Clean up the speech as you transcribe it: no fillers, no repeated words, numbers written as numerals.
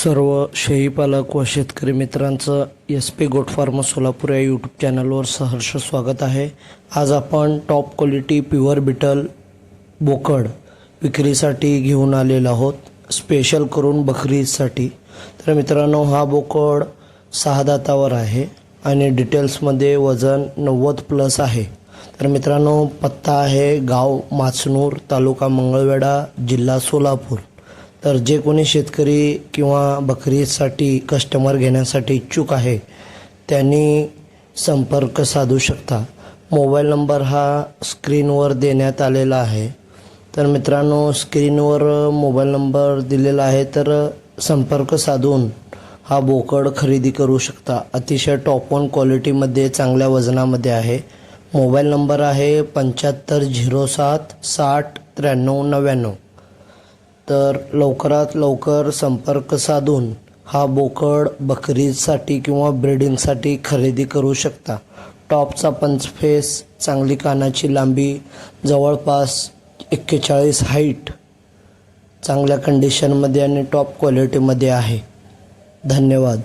सर्व शेळीपालक व शेतकरी मित्रांचं SP गोट फार्म सोलापूर या यूट्यूब चॅनलवर सहर्ष स्वागत आहे। आज आपण टॉप क्वालिटी प्युअर बिटल बोकड विक्रीसाठी घेऊन आलेलो आहोत, स्पेशल करून बकरीसाठी। तर मित्रांनो, हा बोकड 6 दातावर आहे आणि डिटेल्समध्ये वजन 90+ आहे। तर मित्रांनो, पत्ता आहे गाव माचनूर, तालुका मंगळवेढा, जिल्हा सोलापूर। तर जे कोणी शेतकरी किंवा बकरीसाठी कस्टमर घेण्यासाठी इच्छुक आहे त्यांनी संपर्क साधू शकता। मोबाईल नंबर हा स्क्रीनवर देण्यात आलेला आहे। तर मित्रांनो, स्क्रीनवर मोबाईल नंबर दिलेला आहे, तर संपर्क साधून हा बोकड खरेदी करू शकता। अतिशय टॉप वन क्वालिटीमध्ये, चांगल्या वजनामध्ये आहे। मोबाईल नंबर आहे 7507 60 93 99। तर लवकरात लवकर संपर्क साधून हा बोकड बकरीसाठी किंवा ब्रीडिंगसाठी खरेदी करू शकता। टॉपचा पंचफेस, चांगली कानाची लांबी, जवळपास 41 हाईट, चांगल्या कंडिशनमध्ये आणि टॉप क्वालिटीमध्ये आहे। धन्यवाद।